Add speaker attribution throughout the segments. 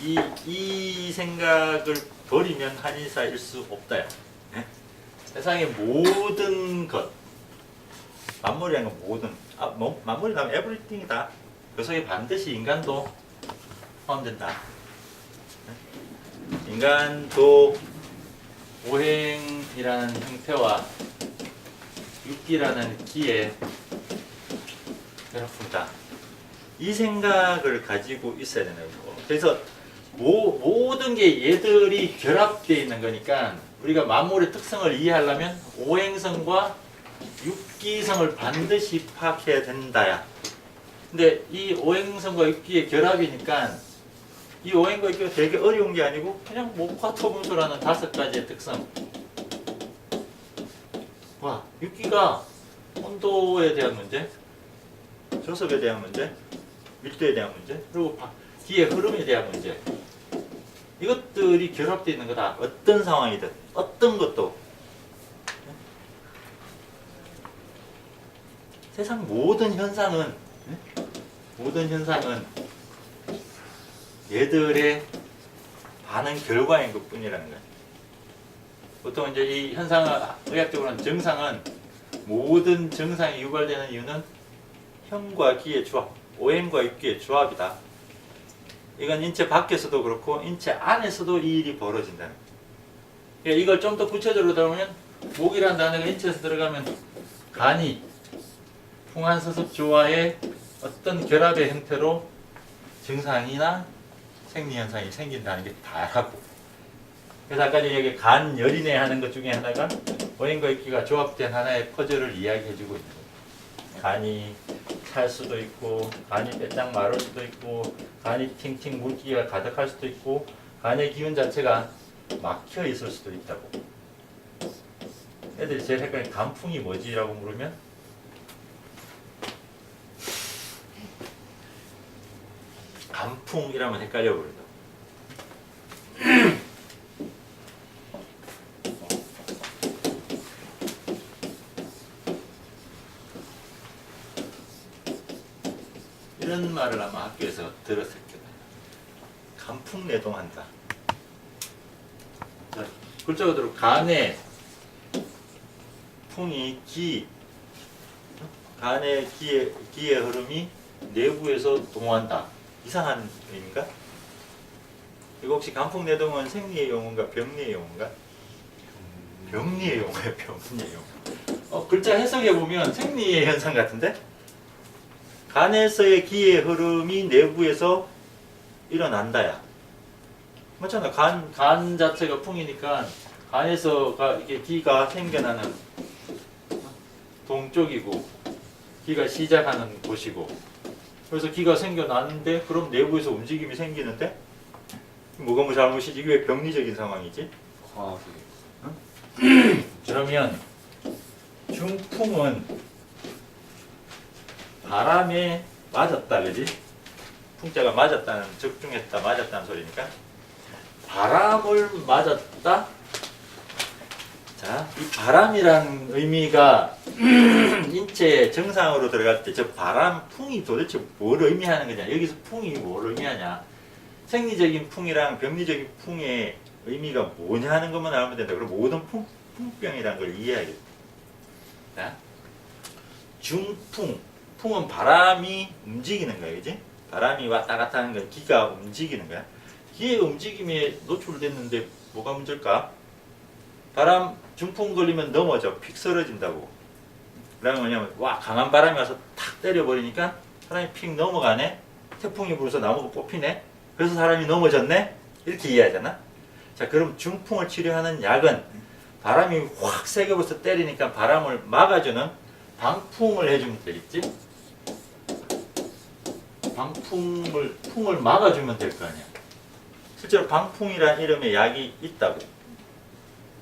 Speaker 1: 이 생각을 버리면 한의사일 수 없다요. 네? 세상의 모든 것, 만물이라는 건 모든, 만물이라면 에브리띵이다. 그 속에 반드시 인간도 포함된다. 네? 인간도 오행이라는 형태와 육기라는 기에 결합된다. 이 생각을 가지고 있어야 되는 거고. 그래서 모든 게 얘들이 결합되어 있는 거니까 우리가 만물의 특성을 이해하려면 오행성과 육기성을 반드시 파악해야 된다야. 근데 이 오행성과 육기의 결합이니까 이 오행과 육기가 되게 어려운 게 아니고 그냥 목화 토금수라는 5가지의 특성. 와, 육기가 온도에 대한 문제, 조섭에 대한 문제, 밀도에 대한 문제, 그리고 기의 흐름에 대한 문제. 이것들이 결합되어 있는 거다. 어떤 상황이든, 어떤 것도. 세상 모든 현상은 얘들의 반응 결과인 것 뿐이라는 거예요. 보통 이제 이 현상은, 의학적으로는 정상은, 모든 정상이 유발되는 이유는 형과 기의 조합, 오행과 육기의 조합이다. 이건 인체 밖에서도 그렇고 인체 안에서도 이 일이 벌어진다는 거예요. 이걸 좀 더 구체적으로 들어보면 목이라는 단어가 인체에서 들어가면 간이 풍한서습조화의 어떤 결합의 형태로 증상이나 생리현상이 생긴다는 게 다라고. 그래서 아까 여기 간열이네 하는 것 중에 하나가 오행과 육기가 조합된 하나의 퍼즐을 이야기해주고 있는 거예요. 간이 찰 수도 있고, 간이 빼짝 마를 수도 있고, 간이 팅팅 물기가 가득할 수도 있고, 간의 기운 자체가 막혀 있을 수도 있다고. 애들이 제일 헷갈리는 간풍이 뭐지라고 물으면 간풍이라면 헷갈려 버린다. 이런 말을 아마 학교에서 들었을 거예요. 간풍내동한다. 자, 글자 그대로 간의 풍이 간의 기의 흐름이 내부에서 동한다. 이상한 의미인가? 이거 혹시 간풍내동은 생리의 용어인가 병리의 용어인가? 병리의 용어예요. 병리의 용어. 글자 해석해 보면 생리의 현상 같은데? 간에서의 기의 흐름이 내부에서 일어난다야. 맞잖아. 간 자체가 풍이니까 간에서가 이게 기가 생겨나는 동쪽이고 기가 시작하는 곳이고, 그래서 기가 생겨나는데 그럼 내부에서 움직임이 생기는데 뭐가 뭐 잘못이지? 이게 왜 병리적인 상황이지? 그러면 중풍은 바람에 맞았다, 그지? 풍자가 맞았다는, 적중했다, 맞았다는 소리니까 바람을 맞았다. 자, 이 바람이란 의미가 인체 정상으로 들어갈 때 저 바람, 풍이 도대체 뭘 의미하는 거냐? 여기서 풍이 뭘 의미하냐? 생리적인 풍이랑 병리적인 풍의 의미가 뭐냐 하는 것만 알면 된다. 그럼 모든 풍병이라는 걸 이해하겠다. 자, 중풍. 풍은 바람이 움직이는 거야, 그지? 바람이 왔다 갔다 하는 건 기가 움직이는 거야. 기의 움직임에 노출됐는데 뭐가 문제일까? 바람, 중풍 걸리면 넘어져. 픽 쓰러진다고. 그러면 뭐냐면, 와, 강한 바람이 와서 탁 때려버리니까 사람이 픽 넘어가네? 태풍이 불어서 나무가 뽑히네? 그래서 사람이 넘어졌네? 이렇게 이해하잖아? 자, 그럼 중풍을 치료하는 약은 바람이 확 세게 불어서 때리니까 바람을 막아주는 방풍을 해주면 되겠지? 풍을 막아주면 될 거 아니야. 실제로 방풍이라는 이름의 약이 있다고.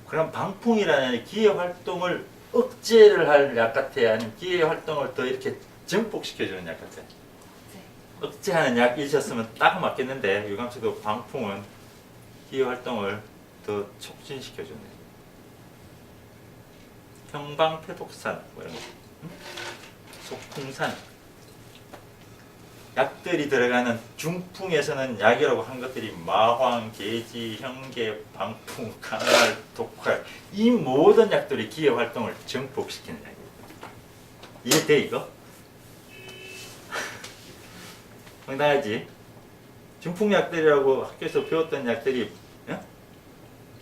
Speaker 1: 그럼 방풍이라는 기의 활동을 억제를 할 약 같아? 아니면 기의 활동을 더 이렇게 증폭시켜주는 약 같아? 억제하는 약이셨으면 딱 맞겠는데 유감수도 방풍은 기의 활동을 더 촉진시켜주네. 형방패독산 뭐 이런 거. 속풍산. 약들이 들어가는 중풍에서는 약이라고 한 것들이 마황, 계지, 형계, 방풍, 강활, 독활 이 모든 약들이 기의 활동을 증폭시키는 약이에요. 이해돼 이거? 황당하지? 중풍약들이라고 학교에서 배웠던 약들이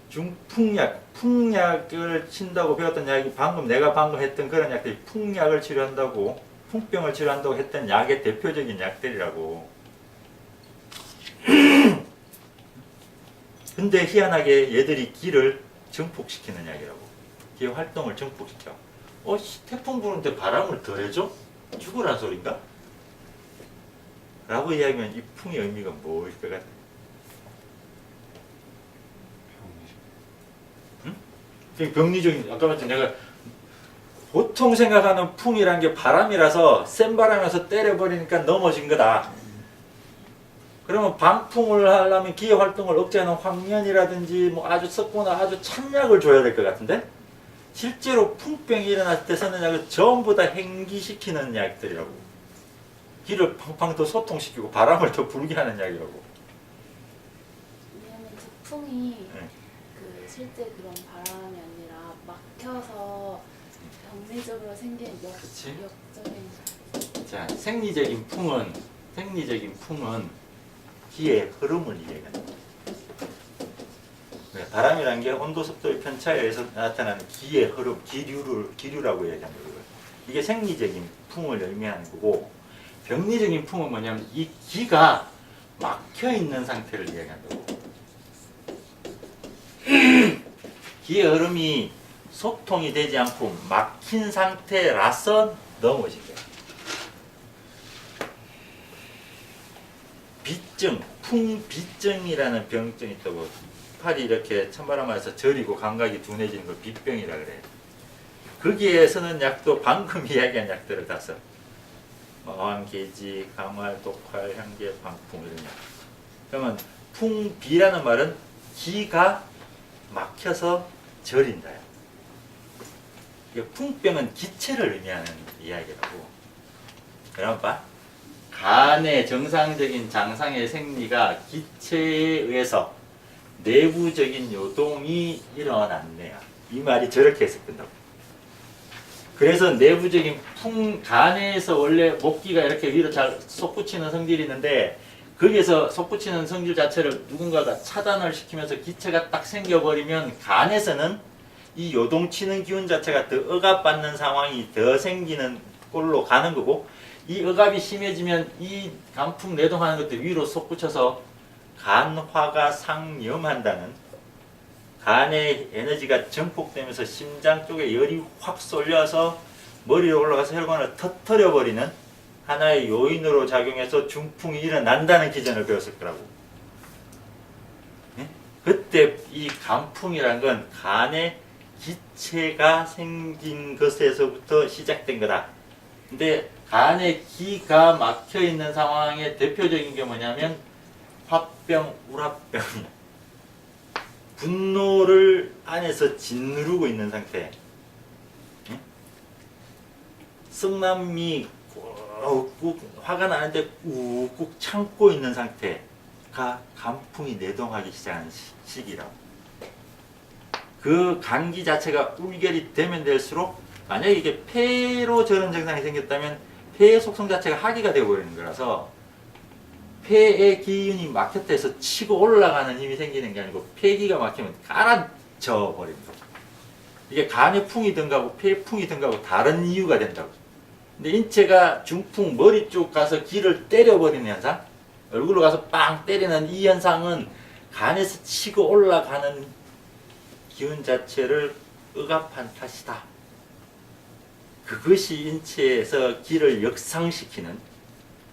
Speaker 1: 중풍약, 풍약을 친다고 배웠던 약이 내가 방금 했던 그런 약들이 풍약을 치료한다고 풍병을 치료한다고 했던 약의 대표적인 약들이라고. 근데 희한하게 얘들이 기를 증폭시키는 약이라고. 기 활동을 증폭시켜. 태풍 부는데 바람을 덜 해줘? 죽으란 소린가? 라고 이야기하면 이 풍의 의미가 뭐일 것 같아? 병리적인, 아까 말했지 내가 보통 생각하는 풍이란 게 바람이라서 센 바람에서 때려버리니까 넘어진 거다. 그러면 방풍을 하려면 기의 활동을 억제하는 황련이라든지 뭐 아주 썩거나 아주 찬약을 줘야 될 것 같은데 실제로 풍병이 일어났을 때 쓰는 약은 전부 다 행기시키는 약들이라고. 기를 팡팡 더 소통시키고 바람을 더 불게 하는 약이라고.
Speaker 2: 왜냐면 북풍이
Speaker 1: 네.
Speaker 2: 그 실제 그런 바람이 아니라 막혀서 병리적으로 생긴
Speaker 1: 그치?
Speaker 2: 역적인.
Speaker 1: 자, 생리적인 풍은 기의 흐름을 얘기한다. 바람이라는 게 온도, 습도의 편차에 의해서 나타나는 기의 흐름, 기류라고 얘기하는 거예요. 이게 생리적인 풍을 의미하는 거고, 병리적인 풍은 뭐냐면 이 기가 막혀 있는 상태를 얘기한다고. 기의 흐름이 소통이 되지 않고 막힌 상태라서 넘어진 거야. 비증, 풍비증이라는 병증이 있다고. 팔이 이렇게 찬바람 안에서 저리고 감각이 둔해지는 걸 비병이라 그래. 거기에 쓰는 약도 방금 이야기한 약들을 다 써. 마황, 계지, 강활, 독활, 향계, 방풍 이런 약. 그러면 풍비라는 말은 기가 막혀서 저린다. 풍병은 기체를 의미하는 이야기라고. 그럼 봐. 간의 정상적인 장상의 생리가 기체에 의해서 내부적인 요동이 일어났네요. 이 말이 저렇게 해석된다고. 그래서 내부적인 간에서 원래 목기가 이렇게 위로 잘 솟구치는 성질이 있는데 거기에서 솟구치는 성질 자체를 누군가가 차단을 시키면서 기체가 딱 생겨버리면 간에서는 이 요동치는 기운 자체가 더 억압받는 상황이 더 생기는 꼴로 가는 거고, 이 억압이 심해지면 이 간풍 내동하는 것도 위로 솟구쳐서 간화가 상염한다는, 간의 에너지가 증폭되면서 심장 쪽에 열이 확 쏠려서 머리로 올라가서 혈관을 터뜨려버리는 하나의 요인으로 작용해서 중풍이 일어난다는 기전을 배웠을 거라고. 네? 그때 이 간풍이란 건 간의 기체가 생긴 것에서부터 시작된 거다. 근데 간에 기가 막혀 있는 상황의 대표적인 게 뭐냐면 화병, 우라병이야. 분노를 안에서 짓누르고 있는 상태. 성남이 꾹 화가 나는데 꾹꾹 참고 있는 상태가 간풍이 내동하기 시작하는 시기라고. 그 간기 자체가 울결이 되면 될수록, 만약에 이게 폐로 저런 증상이 생겼다면 폐의 속성 자체가 하기가 되어버리는 거라서 폐의 기운이 막혔다 해서 치고 올라가는 힘이 생기는 게 아니고 폐기가 막히면 가라져 버립니다. 이게 간의 풍이 든가고 폐의 풍이 든가고 다른 이유가 된다고. 근데 인체가 중풍 머리 쪽 가서 기를 때려버리는 현상, 얼굴로 가서 빵 때리는 이 현상은 간에서 치고 올라가는 기운 자체를 억압한 탓이다. 그것이 인체에서 기를 역상시키는,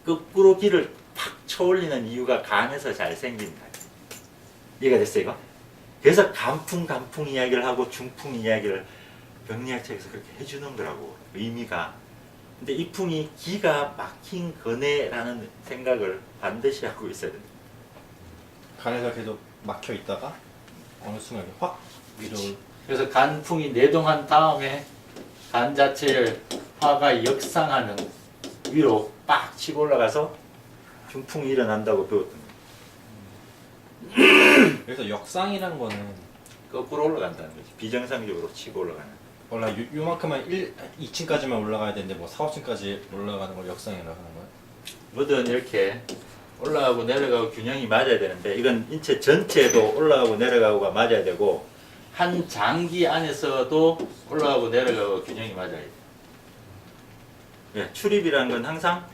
Speaker 1: 거꾸로 기를 팍 쳐올리는 이유가 간에서 잘 생긴다. 이해가 됐어 이거? 그래서 간풍 이야기를 하고 중풍 이야기를 병리학책에서 그렇게 해주는 거라고, 의미가. 근데 이 풍이 기가 막힌 거네라는 생각을 반드시 하고 있어야 된다.
Speaker 3: 간에서 계속 막혀 있다가 어느 순간 확 위로.
Speaker 1: 그래서 간풍이 내동한 다음에 간 자체를 화가 역상하는, 위로 빡 치고 올라가서 중풍이 일어난다고 배웠던 거예요.
Speaker 3: 그래서 역상이란 거는
Speaker 1: 거꾸로 올라간다는 거지. 비정상적으로 치고 올라가는.
Speaker 3: 원래 요만큼만 2층까지만 올라가야 되는데 뭐 4, 5층까지 올라가는 걸 역상이라고 하는 거야?
Speaker 1: 뭐든 이렇게 올라가고 내려가고 균형이 맞아야 되는데 이건 인체 전체도 올라가고 내려가고가 맞아야 되고 한 장기 안에서도 올라가고 내려가고 균형이 맞아야 돼. 예, 출입이라는 건 항상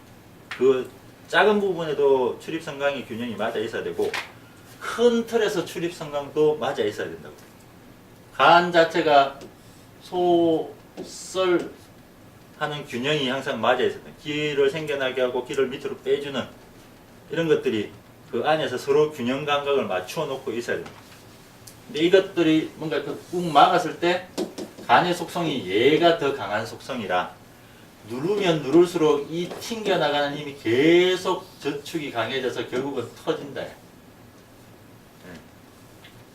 Speaker 1: 그 작은 부분에도 출입 성강의 균형이 맞아 있어야 되고 큰 틀에서 출입 성강도 맞아 있어야 된다고. 간 자체가 소설 하는 균형이 항상 맞아 있어야 돼. 기를 생겨나게 하고 기를 밑으로 빼주는 이런 것들이 그 안에서 서로 균형 감각을 맞추어 놓고 있어야 됩니다. 근데 이것들이 뭔가 꾹 막았을 때 간의 속성이 얘가 더 강한 속성이라 누르면 누를수록 이 튕겨나가는 힘이 계속 저축이 강해져서 결국은 터진다.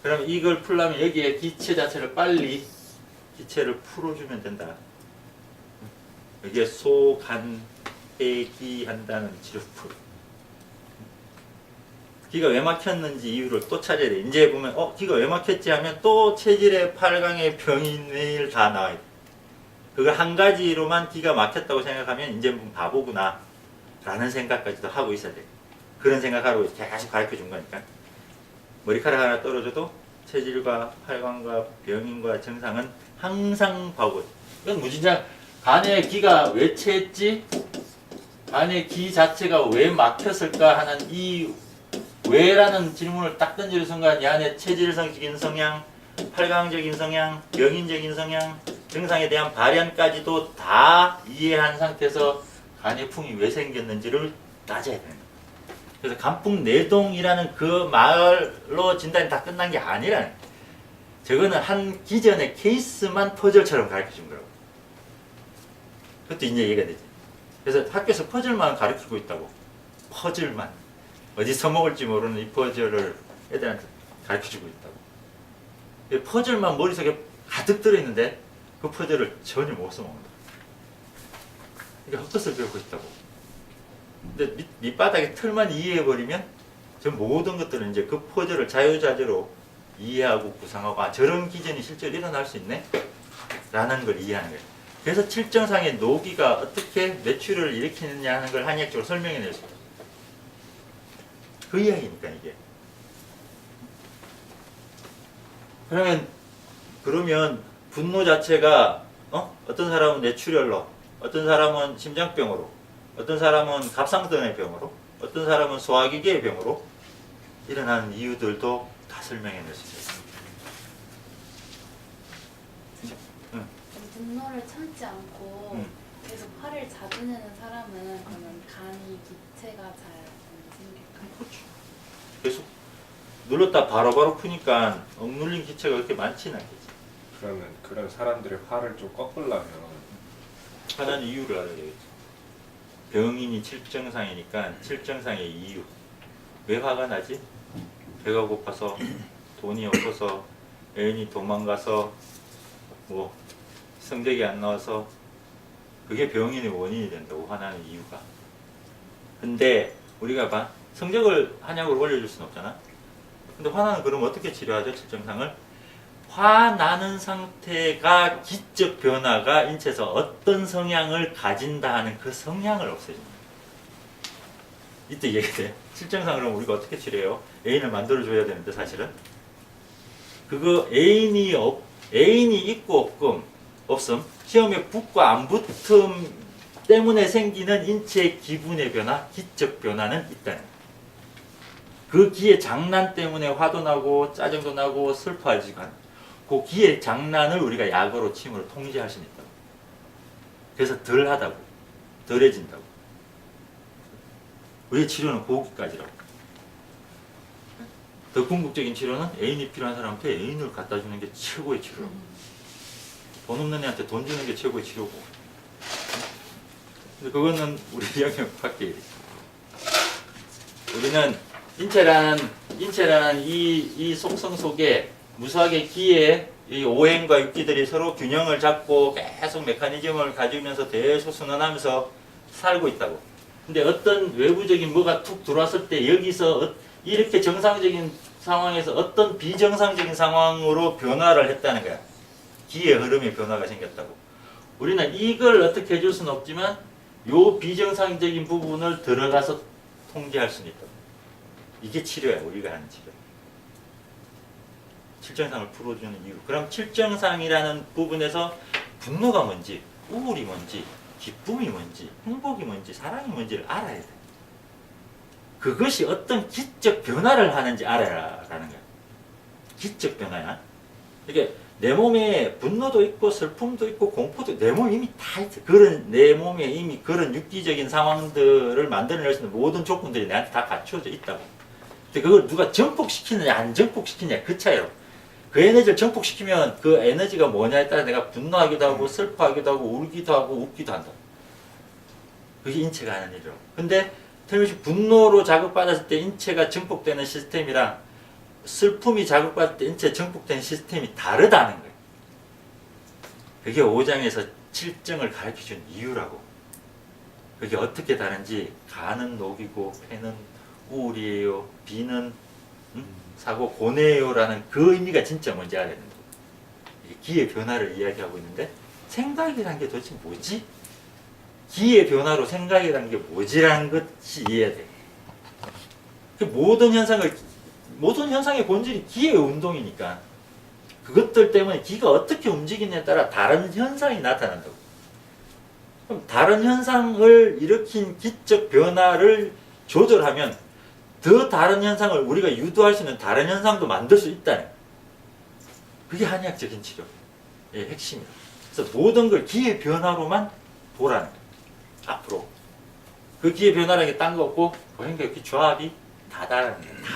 Speaker 1: 그럼 이걸 풀려면 여기에 기체 자체를 빨리 기체를 풀어주면 된다. 여기에 소, 간, 폐, 기 한다는 치료법. 기가 왜 막혔는지 이유를 또 찾아야 돼. 이제 보면 기가 왜 막혔지 하면 또 체질의 8강의 병인을 다 나와야 돼. 그걸 한 가지로만 기가 막혔다고 생각하면 이제 바보구나 라는 생각까지도 하고 있어야 돼. 그런 생각하고 계속 가르쳐 준 거니까. 머리카락 하나 떨어져도 체질과 8강과 병인과 정상은 항상 바보. 이건 무진장 간의 기가 왜 채했지? 간의 기 자체가 왜 막혔을까 하는 이 왜라는 질문을 딱 던지는 순간 이 안에 체질성적인 성향, 8강적인 성향, 병인적인 성향, 정상에 대한 발현까지도 다 이해한 상태에서 간의 풍이 왜 생겼는지를 따져야 됩니다. 그래서 간풍내동이라는 그 말로 진단이 다 끝난 게 아니라는 거예요. 저거는 한 기존의 케이스만 퍼즐처럼 가르쳐 준 거라고. 그것도 이제 이해가 되지. 그래서 학교에서 퍼즐만 가르치고 있다고. 퍼즐만. 어디서 먹을지 모르는 이 퍼즐을 애들한테 가르쳐 주고 있다고. 퍼즐만 머릿속에 가득 들어있는데 그 퍼즐을 전혀 못 써먹는다. 그러니까 헛것을 배우고 있다고. 근데 밑바닥에 틀만 이해해버리면 저 모든 것들은 이제 그 퍼즐을 자유자재로 이해하고 구상하고 저런 기전이 실제로 일어날 수 있네? 라는 걸 이해하는 거예요. 그래서 칠정상의 노기가 어떻게 뇌출혈을 일으키느냐 하는 걸 한의학적으로 설명해낼 수 있어요. 그 이야기니까 이게. 그러면 분노 자체가 어떤 사람은 뇌출혈로, 어떤 사람은 심장병으로, 어떤 사람은 갑상선의 병으로, 어떤 사람은 소화기계의 병으로 일어나는 이유들도 다 설명해낼 수 있어요.
Speaker 2: 분노를 참지 않고 계속 화를 자주 내는 사람은 그러면 간이 기체가 잘 안 생길까요?
Speaker 1: 그렇죠. 계속 눌렀다 바로바로 푸니까 억눌린 기체가 그렇게 많지는 않겠지.
Speaker 4: 그러면 그런 사람들의 화를 좀 꺾으려면
Speaker 1: 하나는 이유를 알아야 되겠지. 병인이 칠정상이니까 칠정상의 이유. 왜 화가 나지? 배가 고파서, 돈이 없어서, 애인이 도망가서, 뭐 성적이 안 나와서 그게 병인의 원인이 된다고 화나는 이유가. 근데 우리가 봐. 성적을 한약으로 올려줄 수는 없잖아. 근데 화나는 그럼 어떻게 치료하죠? 칠정상을? 화나는 상태가 기적 변화가 인체에서 어떤 성향을 가진다 하는 그 성향을 없애줍니다. 이때 얘기돼. 칠정상을 우리가 어떻게 치료해요? 애인을 만들어줘야 되는데 사실은 그거 애인이 있고 없음 시험에 붙고 안 붙음 때문에 생기는 인체의 기분의 변화, 기적 변화는 있다는 거예요. 그 기의 장난 때문에 화도 나고 짜증도 나고 슬퍼하지고 하는 그 기의 장난을 우리가 약으로 침으로 통제할 수는 있다고. 그래서 덜하다고, 덜해진다고. 우리의 치료는 거기까지라고. 더 궁극적인 치료는 애인이 필요한 사람한테 애인을 갖다 주는 게 최고의 치료라고. 돈 없는 애한테 돈 주는 게 최고의 치료고. 근데 그거는 우리 영역 밖에 일이죠. 우리는 인체라는 이 속성 속에 무수하게 기의 이 오행과 육기들이 서로 균형을 잡고 계속 메커니즘을 가지면서 계속 순환하면서 살고 있다고. 근데 어떤 외부적인 뭐가 툭 들어왔을 때 여기서 이렇게 정상적인 상황에서 어떤 비정상적인 상황으로 변화를 했다는 거야. 기의 흐름의 변화가 생겼다고. 우리는 이걸 어떻게 해줄 수는 없지만 요 비정상적인 부분을 들어가서 통제할 수는 있다. 이게 치료야. 우리가 하는 치료. 칠정상을 풀어주는 이유. 그럼 칠정상이라는 부분에서 분노가 뭔지, 우울이 뭔지, 기쁨이 뭔지, 행복이 뭔지, 사랑이 뭔지를 알아야 돼. 그것이 어떤 기적 변화를 하는지 알아라라는 거야. 기적 변화야. 이게 내 몸에 분노도 있고 슬픔도 있고 공포도 내 몸에 이미 다 있어. 그런 내 몸에 이미 그런 육기적인 상황들을 만들어낼 수 있는 모든 조건들이 내한테 다 갖춰져 있다고. 근데 그걸 누가 증폭시키느냐 안 증폭시키느냐 그 차이로. 그 에너지를 증폭시키면 그 에너지가 뭐냐에 따라 내가 분노하기도 하고 슬퍼하기도 하고 울기도 하고 웃기도 한다. 그게 인체가 하는 일이라고. 근데 틀림없이 분노로 자극받았을 때 인체가 증폭되는 시스템이랑 슬픔이 자극받을 때 인체에 증폭되는 시스템이 다르다는 거예요. 그게 5장에서 7정을 가르쳐준 이유라고. 그게 어떻게 다른지 간은 녹이고 폐는 우울이에요. 비는 사고 고뇌요라는 그 의미가 진짜 뭔지 알아야 된다. 이게 기의 변화를 이야기하고 있는데 생각이란 게 도대체 뭐지? 기의 변화로 생각이란 게 뭐지라는 것이 이해해야 돼. 모든 현상의 본질이 기의 운동이니까 그것들 때문에 기가 어떻게 움직이느냐에 따라 다른 현상이 나타난다고. 그럼 다른 현상을 일으킨 기적 변화를 조절하면 더 다른 현상을 우리가 유도할 수 있는 다른 현상도 만들 수 있다는 거예요. 그게 한의학적인 치료의 핵심이다. 그래서 모든 걸 기의 변화로만 보라는 거예요. 앞으로. 그 기의 변화라는 게 딴 거 없고 보행과 그 조합이 다 다른 거예요. 다.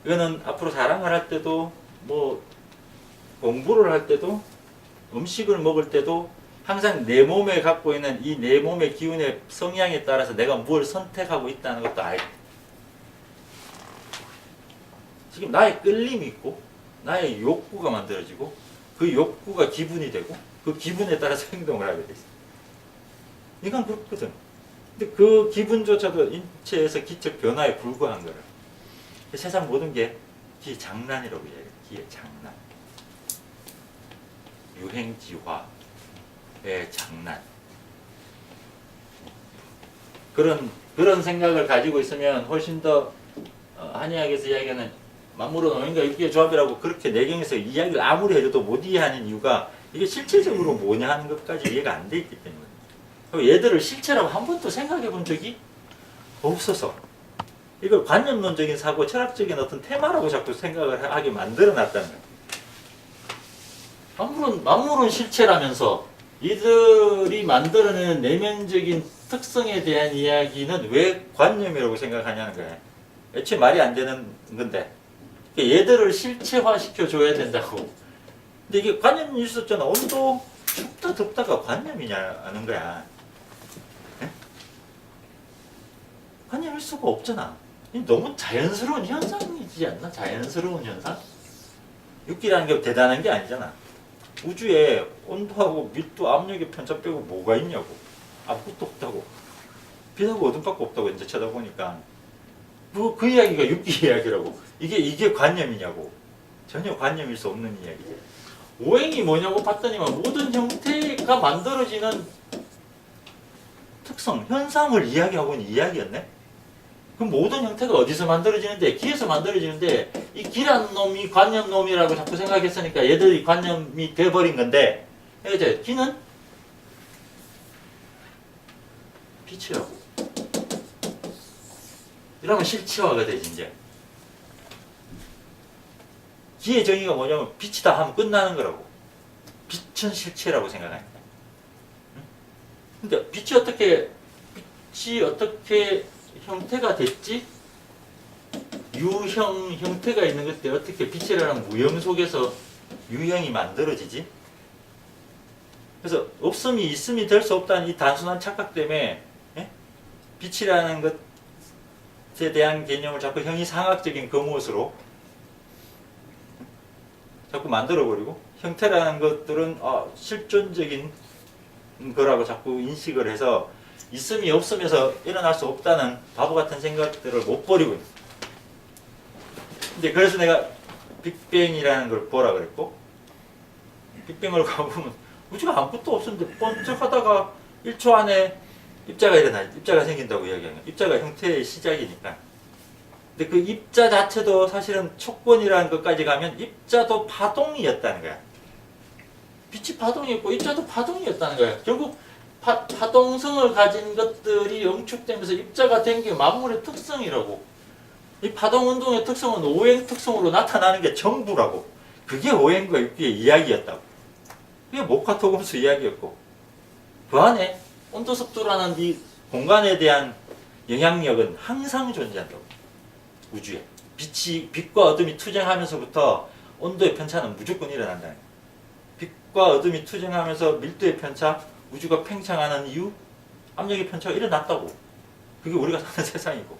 Speaker 1: 이거는 앞으로 사랑을 할 때도 뭐 공부를 할 때도 음식을 먹을 때도 항상 내 몸에 갖고 있는 이 내 몸의 기운의 성향에 따라서 내가 뭘 선택하고 있다는 것도 알고. 지금 나의 끌림이 있고 나의 욕구가 만들어지고 그 욕구가 기분이 되고 그 기분에 따라서 행동을 하게 돼 있어. 이건 그렇거든. 근데 그 기분조차도 인체에서 기적 변화에 불과한 거야. 세상 모든 게 기의 장난이라고 이야기해. 기의 장난. 유행지화의 장난. 그런 생각을 가지고 있으면 훨씬 더 한의학에서 이야기하는 만물은 오행과 육기의 조합이라고 그렇게 내경에서 이야기를 아무리 해줘도 못 이해하는 이유가 이게 실체적으로 뭐냐 하는 것까지 이해가 안 돼 있기 때문에. 얘들을 실체라고 한 번도 생각해 본 적이 없어서 이걸 관념론적인 사고, 철학적인 어떤 테마라고 자꾸 생각을 하게 만들어 놨다는 거예요. 만물은 실체라면서 이들이 만들어내는 내면적인 특성에 대한 이야기는 왜 관념이라고 생각하냐는 거예요. 애초에 말이 안 되는 건데 얘들을 실체화 시켜줘야 된다고. 근데 이게 관념이 있었잖아. 온도 춥다 덥다가 관념이냐는 거야. 네? 관념일 수가 없잖아. 너무 자연스러운 현상이지 않나? 자연스러운 현상? 육기라는 게 대단한 게 아니잖아. 우주에 온도하고 밀도, 압력의 편차 빼고 뭐가 있냐고. 아무것도 없다고. 빛하고 어둠밖에 없다고 이제 쳐다보니까. 그 이야기가 육기 이야기라고. 이게 관념이냐고. 전혀 관념일 수 없는 이야기지. 오행이 뭐냐고 봤더니만 모든 형태가 만들어지는 특성, 현상을 이야기하고 있는 이야기였네? 그럼 모든 형태가 어디서 만들어지는데? 기에서 만들어지는데 이 기란 놈이 관념놈이라고 자꾸 생각했으니까 얘들이 관념이 돼버린 건데 이제 기는 빛이라고. 이러면 실체화가 되지 이제. 기의 정의가 뭐냐면 빛이다 하면 끝나는 거라고. 빛은 실체라고 생각합니다. 근데 빛이 어떻게 형태가 됐지? 유형 형태가 있는 것들 어떻게 빛이라는 무형 속에서 유형이 만들어지지? 그래서 없음이 있음이 될 수 없다는 이 단순한 착각 때문에 빛이라는 것에 대한 개념을 자꾸 형이상학적인 거무옷으로 자꾸 만들어버리고 형태라는 것들은 실존적인 거라고 자꾸 인식을 해서 있음이 없으면서 일어날 수 없다는 바보 같은 생각들을 못 버리고 있는. 근데 그래서 내가 빅뱅이라는 걸 보라 그랬고, 빅뱅을 가보면 우주가 아무것도 없었는데 번쩍 하다가 1초 안에 입자가 생긴다고 이야기하는 거야. 입자가 형태의 시작이니까. 근데 그 입자 자체도 사실은 촉권이라는 것까지 가면 입자도 파동이었다는 거야. 빛이 파동이었고 입자도 파동이었다는 거야. 결국 파동성을 가진 것들이 영축되면서 입자가 된 게 만물의 특성이라고. 이 파동 운동의 특성은 오행 특성으로 나타나는 게 전부라고. 그게 오행과 육기의 이야기였다고. 그게 목화토금수 이야기였고, 그 안에 온도 습도라는 이 공간에 대한 영향력은 항상 존재한다고. 우주에 빛과 어둠이 투쟁하면서부터 온도의 편차는 무조건 일어난다는 거예요. 빛과 어둠이 투쟁하면서 밀도의 편차, 우주가 팽창하는 이유, 압력의 편차가 일어났다고. 그게 우리가 사는 세상이고,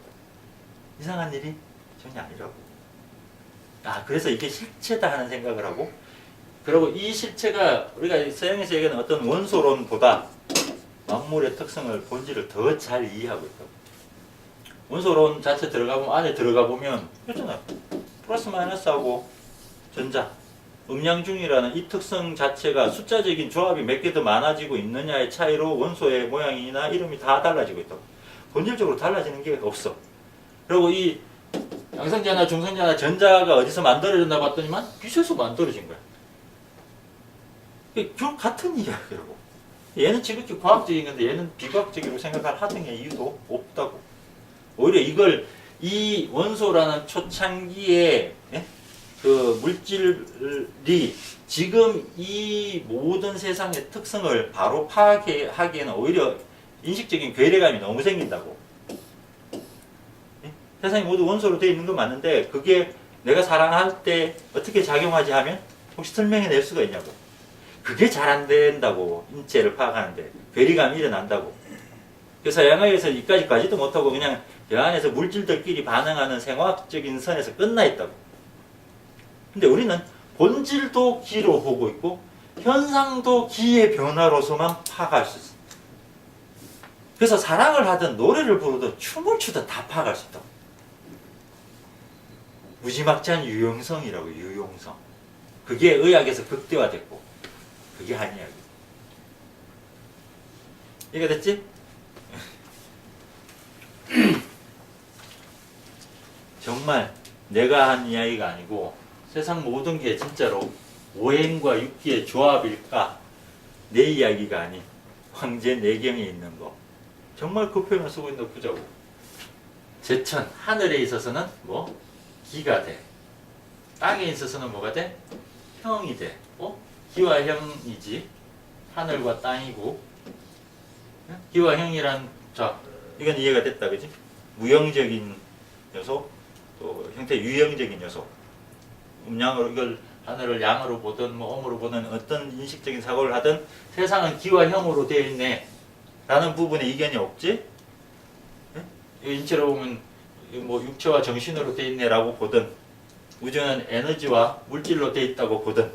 Speaker 1: 이상한 일이 전혀 아니라고. 그래서 이게 실체다 하는 생각을 하고, 그리고 이 실체가 우리가 서양에서 얘기하는 어떤 원소론보다 만물의 특성을, 본질을 더 잘 이해하고 있다고. 원소론 자체 안에 들어가 보면 그렇잖아요. 플러스 마이너스하고 전자, 음양중이라는 이 특성 자체가 숫자적인 조합이 몇 개 더 많아지고 있느냐의 차이로 원소의 모양이나 이름이 다 달라지고 있다고. 본질적으로 달라지는 게 없어. 그리고 이 양성자나 중성자나 전자가 어디서 만들어졌나 봤더니만 빛에서 만들어진 거야. 결국 같은 이야기라고. 얘는 지극히 과학적인 건데 얘는 비과학적으로 생각할 하등의 이유도 없다고. 오히려 이걸 이 원소라는 초창기에 그 물질이 지금 이 모든 세상의 특성을 바로 파악하기에는 오히려 인식적인 괴리감이 너무 생긴다고. 세상이 모두 원소로 되어 있는 건 맞는데 그게 내가 사랑할 때 어떻게 작용하지 하면 혹시 설명해낼 수가 있냐고. 그게 잘 안 된다고. 인체를 파악하는데 괴리감이 일어난다고. 그래서 양학에서 이까지도 못하고 그냥 여 안에서 물질들끼리 반응하는 생화학적인 선에서 끝나 있다고. 근데 우리는 본질도 기로 보고 있고 현상도 기의 변화로서만 파악할 수 있어. 그래서 사랑을 하든 노래를 부르든 춤을 추든 다 파악할 수 있다고. 무지막지한 유용성이라고. 유용성. 그게 의학에서 극대화됐고 그게 한의학이야. 이해가 됐지? 정말 내가 한 이야기가 아니고 세상 모든 게 진짜로 오행과 육기의 조합일까? 내 이야기가 아닌 황제 내경에 있는 거. 정말 그 표현을 쓰고 있는 거 보자고. 제천, 하늘에 있어서는 뭐? 기가 돼. 땅에 있어서는 뭐가 돼? 형이 돼. 기와 형이지. 하늘과 땅이고. 기와 형이란, 자, 이건 이해가 됐다, 그지? 무형적인 요소, 또 형태 유형적인 요소. 음양으로 이걸 하늘을 양으로 보든 뭐 음으로 보든 어떤 인식적인 사고를 하든 세상은 기와 형으로 되어 있네 라는 부분에 이견이 없지? 인체로 보면 뭐 육체와 정신으로 되어 있네 라고 보든 우주는 에너지와 물질로 되어 있다고 보든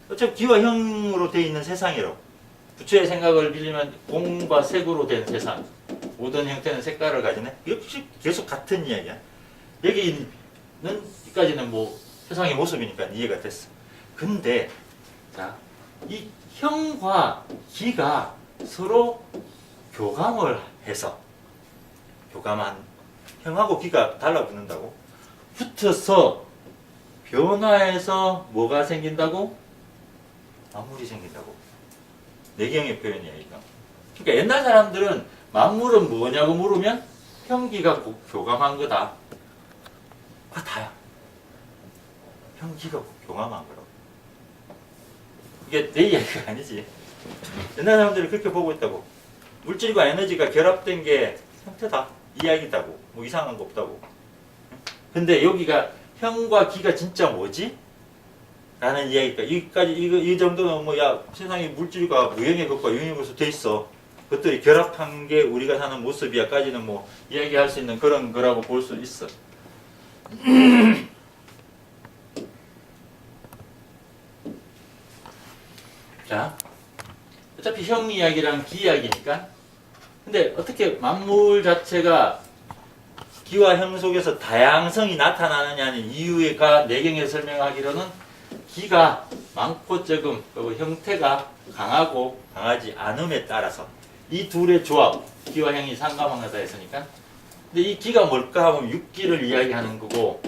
Speaker 1: 어차피 기와 형으로 되어 있는 세상이라고. 부처의 생각을 빌리면 공과 색으로 된 세상, 모든 형태는 색깔을 가지네. 역시 계속 같은 이야기야. 여기까지는 뭐 세상의 모습이니까 이해가 됐어. 근데 자, 이 형과 기가 서로 교감을 해서 교감한 형하고 기가 달라붙는다고? 붙어서 변화해서 뭐가 생긴다고? 만물이 생긴다고. 내경의 표현이야 이거. 그러니까 옛날 사람들은 만물은 뭐냐고 물으면 형기가 교감한 거다. 그거 다야. 형기가 교감한 거라고. 이게 내 이야기가 아니지. 옛날 사람들이 그렇게 보고 있다고. 물질과 에너지가 결합된 게 형태다. 이야기다고. 뭐 이상한 거 없다고. 근데 여기가 형과 기가 진짜 뭐지? 라는 이야기가 여기까지 이 정도는 뭐 야 세상에 물질과 무형의 것과 유형의 것으로 돼 있어. 그것들이 결합한 게 우리가 사는 모습이야까지는 뭐 이야기할 수 있는 그런 거라고 볼 수 있어. 자, 어차피 형 이야기랑 기 이야기니까. 근데 어떻게 만물 자체가 기와 형 속에서 다양성이 나타나느냐는 이유가 내경에서 설명하기로는 기가 많고 적음 그리고 형태가 강하고 강하지 않음에 따라서 이 둘의 조합, 기와 형이 상관하다 했으니까. 근데 이 기가 뭘까 하면 육기를 이야기하는 거고,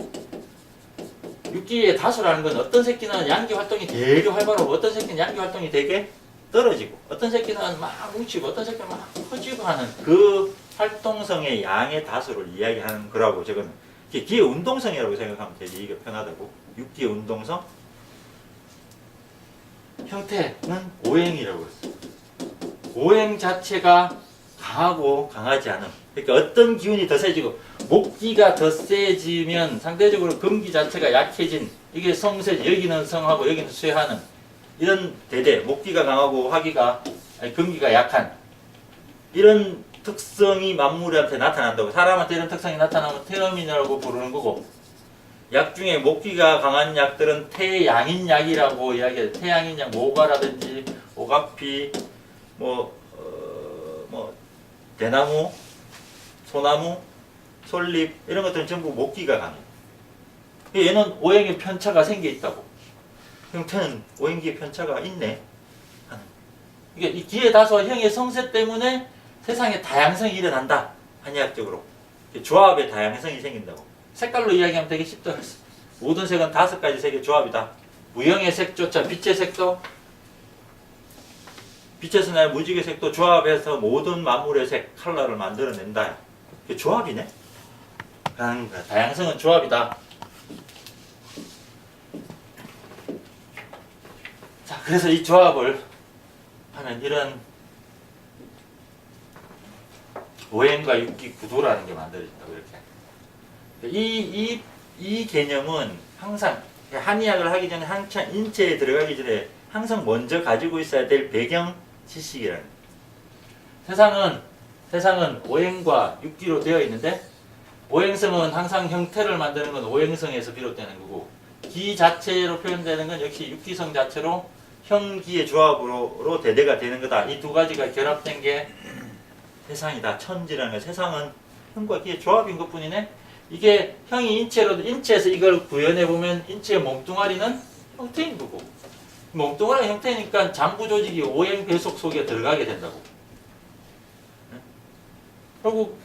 Speaker 1: 육기의 다수라는 건 어떤 새끼는 양기 활동이 되게 활발하고 어떤 새끼는 양기 활동이 되게 떨어지고 어떤 새끼는 막 뭉치고 어떤 새끼는 막 커지고 하는 그 활동성의 양의 다수를 이야기하는 거라고. 저거는 기의 운동성이라고 생각하면 되지. 이게 편하다고. 육기의 운동성. 형태는 오행이라고 했어요. 오행 자체가 강하고 강하지 않음. 그러니까 어떤 기운이 더 세지고 목기가 더 세지면 상대적으로 금기 자체가 약해진, 이게 성세, 여기는 성하고 여기는 쇠하는 이런 대대, 목기가 강하고 금기가 약한 이런 특성이 만물한테 나타난다고. 사람한테 이런 특성이 나타나면 태음인이라고 부르는 거고, 약 중에 목기가 강한 약들은 태양인 약이라고 이야기해요. 태양인 약, 모가라든지 오가피, 대나무, 소나무, 솔잎 이런 것들은 전부 목기가 강해요. 얘는 오행의 편차가 생겨 있다고. 형태는 오행기의 편차가 있네. 이게 이 기의 다수와 형의 성세 때문에 세상에 다양성이 일어난다. 한의학적으로 조합의 다양성이 생긴다고. 색깔로 이야기하면 되게 쉽다. 모든 색은 5가지 색의 조합이다. 무형의 색조차 빛의 색도, 빛에서 나는 무지개 색도 조합해서 모든 만물의 색, 컬러를 만들어낸다. 그게 조합이네. 다양성은 조합이다. 자, 그래서 이 조합을 하면 이런 오행과 육기 구도라는 게 만들어진다고. 이렇게. 이 개념은 항상 한의학을 하기 전에, 한참 인체에 들어가기 전에 항상 먼저 가지고 있어야 될 배경 지식이라는. 세상은 오행과 육기로 되어 있는데, 오행성은 항상 형태를 만드는 건 오행성에서 비롯되는 거고, 기 자체로 표현되는 건 역시 육기성 자체로 형기의 조합으로 대대가 되는 거다. 이 두 가지가 결합된 게 세상이다. 천지라는 거. 세상은 형과 기의 조합인 것 뿐이네. 이게 형이 인체에서 이걸 구현해 보면 인체의 몸뚱아리는 형태인 거고, 몸뚱아리 형태니까 장부 조직이 오행 배속 속에 들어가게 된다고. 그리고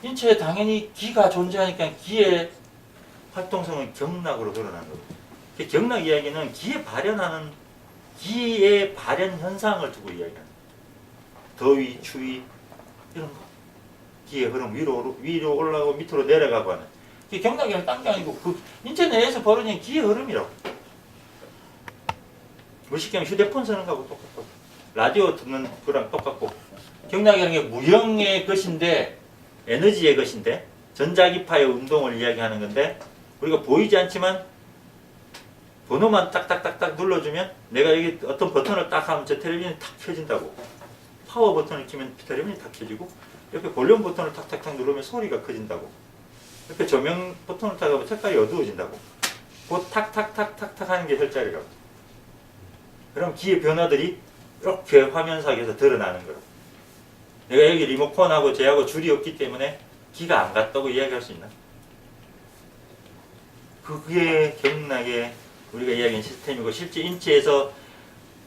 Speaker 1: 인체에 당연히 기가 존재하니까 기의 활동성은 경락으로 드러나는 거고. 경락 이야기는 기의 발현 현상을 두고 이야기하는 거예요. 더위, 추위 이런 거. 기의 흐름, 위로 올라가고 밑으로 내려가고 하는. 그게 경락이랑 딴 게 아니고 그 인체 내에서 벌어지는 기의 흐름이라고. 쉽게 하면 휴대폰 쓰는 거하고 똑같고, 라디오 듣는 거랑 똑같고, 경락이라는 게 무형의 것인데, 에너지의 것인데, 전자기파의 운동을 이야기하는 건데, 우리가 보이지 않지만 번호만 딱딱딱딱 눌러주면, 내가 여기 어떤 버튼을 딱 하면 저 텔레비전이 탁 켜진다고. 파워 버튼을 키면 텔레비전이 탁 켜지고, 옆에 볼륨 버튼을 탁탁탁 누르면 소리가 커진다고. 옆에 조명 버튼을 탁 하면 색깔이 어두워진다고. 그 탁탁탁탁탁 하는 게 혈자리라고. 그럼 기의 변화들이 이렇게 화면상에서 드러나는 거라고. 내가 여기 리모컨하고 쟤하고 줄이 없기 때문에 기가 안 갔다고 이야기할 수 있나? 그게 경락의 우리가 이야기한 시스템이고, 실제 인체에서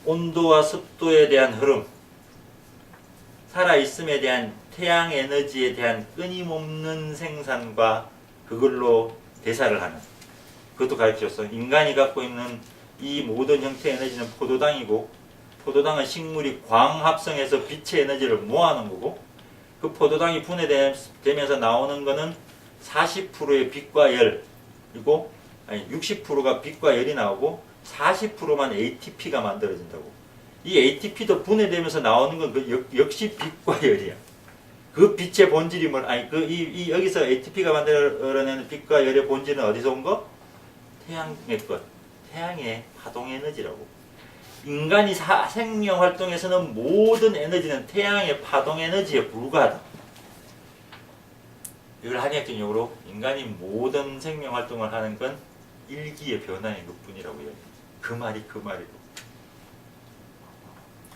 Speaker 1: 온도와 습도에 대한 흐름, 살아있음에 대한 태양 에너지에 대한 끊임없는 생산과 그걸로 대사를 하는, 그것도 가르쳐줬어. 인간이 갖고 있는 이 모든 형태의 에너지는 포도당이고, 포도당은 식물이 광합성해서 빛의 에너지를 모아놓은 거고, 그 포도당이 분해되면서 나오는 거는 40%의 빛과 열, 그리고 60%가 빛과 열이 나오고 40%만 ATP가 만들어진다고. 이 ATP도 분해되면서 나오는 건 역시 빛과 열이야. 그 빛의 본질이 여기서 ATP가 만들어내는 빛과 열의 본질은 어디서 온 거? 태양의 것. 태양의 파동 에너지라고. 인간이 생명 활동에서는 모든 에너지는 태양의 파동 에너지에 불과하다. 이걸 한의학적 용어로 인간이 모든 생명 활동을 하는 건 일기의 변화인 것 뿐이라고 해요. 그 말이고.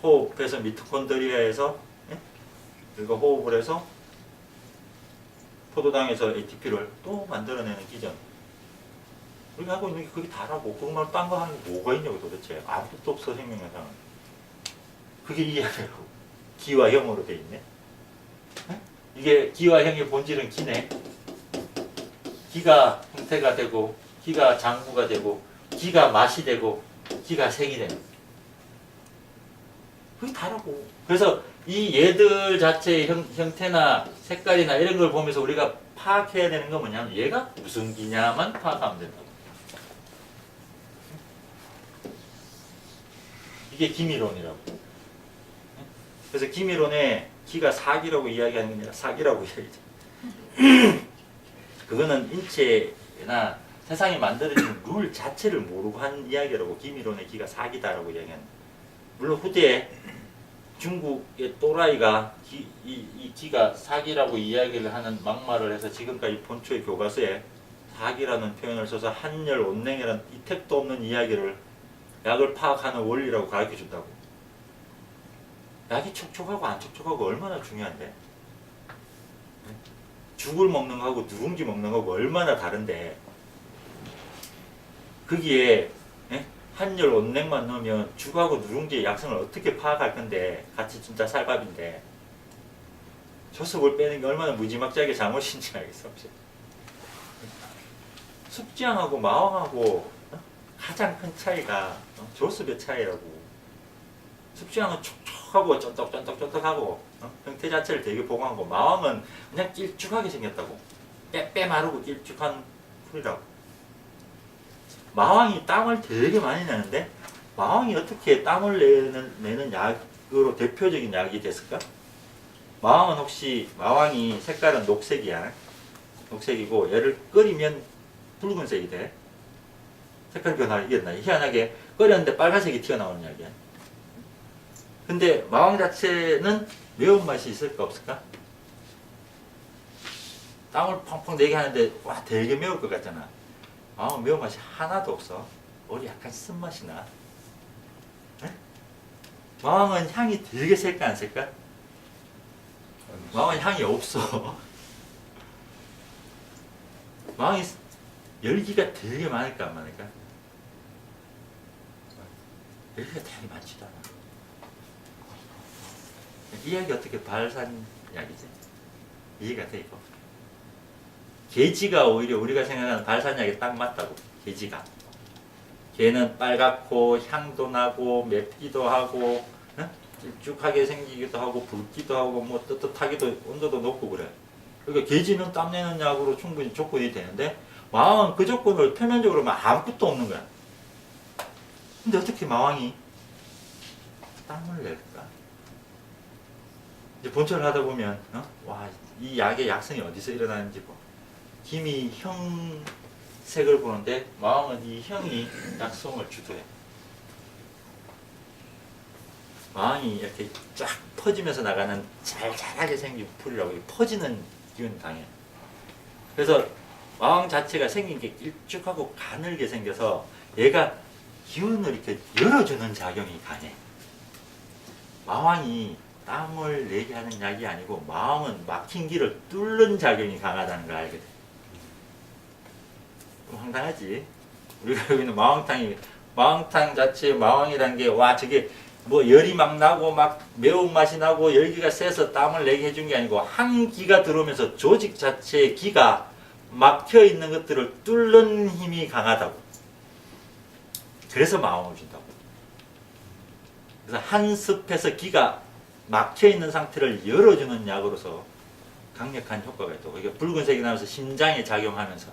Speaker 1: 호흡해서 미토콘드리아에서 예? 그리고 호흡을 해서 포도당에서 ATP를 또 만들어내는 기전. 우리가 하고 있는 게 그게 다라고. 그것만 딴 거 하는 게 뭐가 있냐고 도대체. 아무것도 없어 생명현상은. 그게 이야기라고. 기와 형으로 돼 있네. 예? 이게 기와 형의 본질은 기네. 기가 형태가 되고 기가 장부가 되고 기가 맛이 되고 기가 색이 되는. 그게 다라고. 그래서 이 얘들 자체의 형태나 색깔이나 이런 걸 보면서 우리가 파악해야 되는 건 뭐냐면 얘가 무슨 기냐만 파악하면 된다고. 이게 기미론이라고. 그래서 기미론에 기가 사기라고 이야기하는 게 아니라 사기라고 이야기죠. 그거는 인체나 세상이 만들어지는 룰 자체를 모르고 한 이야기라고. 기미론의 기가 사기다라고 이야기하는. 물론 후대에 중국의 또라이가 이 기가 사기라고 이야기를 하는 막말을 해서 지금까지 본초의 교과서에 사기라는 표현을 써서 한열 온냉이라는 이택도 없는 이야기를 약을 파악하는 원리라고 가르쳐 준다고. 약이 촉촉하고 안 촉촉하고 얼마나 중요한데. 죽을 먹는 거하고 누룽지 먹는 거하고 얼마나 다른데. 거기에 한열 온냉만 넣으면 죽하고 누룽지의 약성을 어떻게 파악할 건데. 같이 진짜 쌀밥인데. 조석을 빼는 게 얼마나 무지막지하게 잘못인지 알겠어. 숙지향하고 마왕하고 가장 큰 차이가 조습의 차이라고. 숙지향은 촉촉하고 쫀득쫀득쫀득하고 형태 자체를 되게 보강하고, 마왕은 그냥 길쭉하게 생겼다고. 빼빼 마르고 길쭉한 풀이라고. 마왕이 땀을 되게 많이 내는데 마왕이 어떻게 땀을 내는 약으로 대표적인 약이 됐을까? 마왕은 혹시 마왕이 색깔은 녹색이야. 녹색이고 얘를 끓이면 붉은색이 돼. 색깔 변화가 있나? 희한하게 끓였는데 빨간색이 튀어나오는 약이야. 근데 마왕 자체는 매운맛이 있을까 없을까? 땀을 펑펑 내게 하는데 와 되게 매울 것 같잖아. 마왕은 매운맛이 하나도 없어. 오히려 약간 쓴맛이 나. 에? 마왕은 향이 되게 셀까 안 셀까? 마왕은 향이 없어. 마왕이 열기가 되게 많을까 안 많을까? 열기가 되게 많지도 않아. 이 약이 어떻게 발산약이지? 이해가 돼 이거? 게지가 오히려 우리가 생각하는 발산약에 딱 맞다고. 게지가. 걔는 빨갛고 향도 나고 맵기도 하고 길쭉하게 생기기도 하고 붉기도 하고 뭐 뜨뜻하기도 온도도 높고 그래. 그러니까 게지는 땀내는 약으로 충분히 조건이 되는데 마왕은 그 조건을 표면적으로 아무것도 없는 거야. 근데 어떻게 마왕이 땀을 낼까? 이제 본처를 하다 보면 와, 이 약의 약성이 어디서 일어나는지 뭐. 김이 형색을 보는데 마왕은 이 형이 약성을 주도해. 마왕이 이렇게 쫙 퍼지면서 나가는 잘잘하게 생긴 풀이라고. 퍼지는 기운이 강해. 그래서 마왕 자체가 생긴 게 길쭉하고 가늘게 생겨서 얘가 기운을 이렇게 열어주는 작용이 강해. 마왕이 땀을 내게 하는 약이 아니고 마왕은 막힌 길을 뚫는 작용이 강하다는 걸 알게 돼. 좀 황당하지? 우리가 여기 있는 마왕탕 자체의 마왕이라는 게 와 저게 뭐 열이 막 나고 막 매운맛이 나고 열기가 세서 땀을 내게 해준 게 아니고 한기가 들어오면서 조직 자체의 기가 막혀 있는 것들을 뚫는 힘이 강하다고. 그래서 마왕을 준다고. 그래서 한 습에서 기가 막혀 있는 상태를 열어주는 약으로서 강력한 효과가 있다고. 이게 붉은색이 나면서 심장에 작용하면서,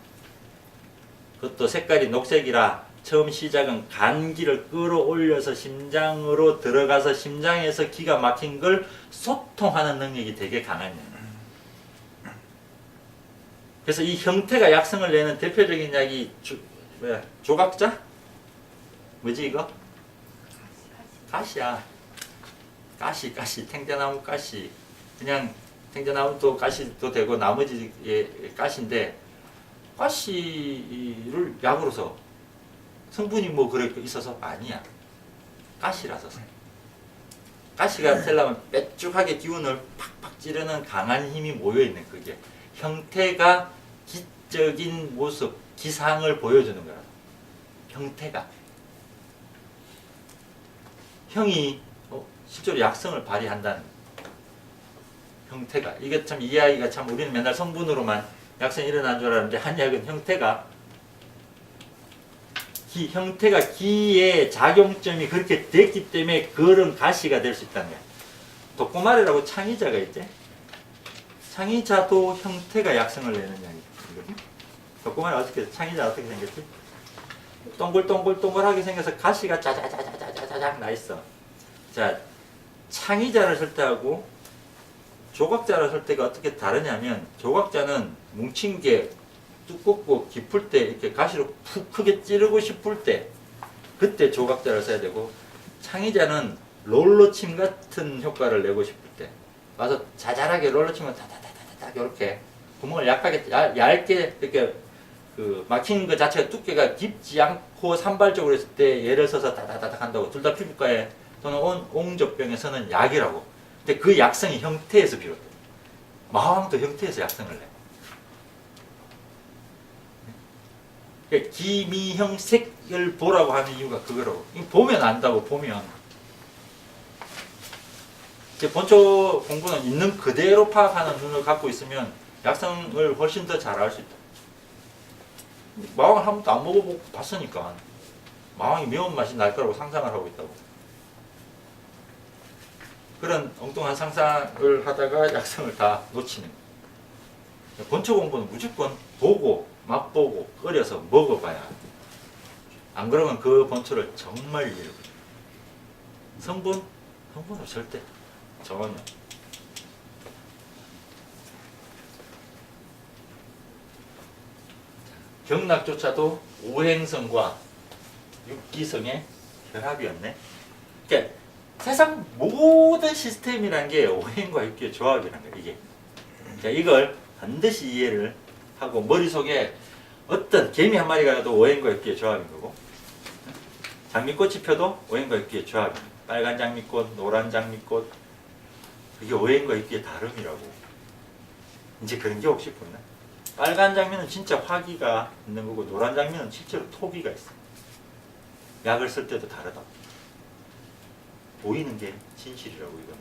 Speaker 1: 그것도 색깔이 녹색이라 처음 시작은 간기를 끌어올려서 심장으로 들어가서 심장에서 기가 막힌 걸 소통하는 능력이 되게 강한 약. 그래서 이 형태가 약성을 내는 대표적인 약이 조각자? 뭐지 이거? 가시야. 가시, 탱자나무 가시. 그냥 탱자나무도 가시도 되고 나머지 가시인데, 가시를 약으로 써. 성분이 뭐 그래 있어서 아니야. 가시라서 써. 가시가 펴려면 빼쭉하게 기운을 팍팍 찌르는 강한 힘이 모여있는 그게 형태가 기적인 모습, 기상을 보여주는 거라. 형태가. 형이 실제로 약성을 발휘한다는 거예요. 형태가. 이게 참 이해하기가 참 우리는 맨날 성분으로만 약성이 일어난 줄 알았는데 한약은 형태가 형태가 기의 작용점이 그렇게 됐기 때문에 그런 가시가 될 수 있다는 거야. 독고마레라고 창의자가 있지. 창의자도 형태가 약성을 내는 양이거든. 독고마레 어떻게 창의자 어떻게 생겼지? 동글동글동글하게 생겨서 가시가 자자자자자자작 나 있어. 자, 창의자를 쓸 때하고 조각자를 쓸 때가 어떻게 다르냐면 조각자는 뭉친 게 두껍고 깊을 때 이렇게 가시로 푹 크게 찌르고 싶을 때 그때 조각자를 써야 되고 창의자는 롤러침 같은 효과를 내고 싶을 때 와서 자잘하게 롤러침을 다다다다닥 이렇게 구멍을 얇게 이렇게 그 막힌 것 자체가 두께가 깊지 않고 산발적으로 했을 때 예를 써서 다다다닥 한다고 둘 다 피부과에 또는 옹접병에서는 약이라고. 근데 그 약성이 형태에서 비롯돼. 마왕도 형태에서 약성을 내. 그러니까 기미형 색을 보라고 하는 이유가 그거라고. 보면 안다고 보면. 본초 공부는 있는 그대로 파악하는 눈을 갖고 있으면 약성을 훨씬 더 잘 알 수 있다. 마왕을 한 번도 안 먹어보고 봤으니까 마왕이 매운맛이 날 거라고 상상을 하고 있다고. 그런 엉뚱한 상상을 하다가 약성을 다 놓치는 거예요. 본초 공부는 무조건 보고 맛보고 끓여서 먹어봐야 합니다. 안 그러면 그 본초를 정말 이해를 못해요. 성분은 절대 전혀. 경락조차도 오행성과 육기성의 결합이었네. 그러니까 세상 모든 시스템이라는 게 오행과 육기의 조합이라는 거야, 이게. 자, 이걸 반드시 이해를 하고 머릿속에 어떤 개미 한 마리가 도 오행과 육기의 조합인 거고 장미꽃이 펴도 오행과 육기의 조합입니다. 빨간 장미꽃, 노란 장미꽃 그게 오행과 육기의 다름이라고. 이제 그런 게 혹시 보이나? 빨간 장미는 진짜 화기가 있는 거고 노란 장미는 실제로 토기가 있어. 약을 쓸 때도 다르다. 보이는 게 진실이라고 이건.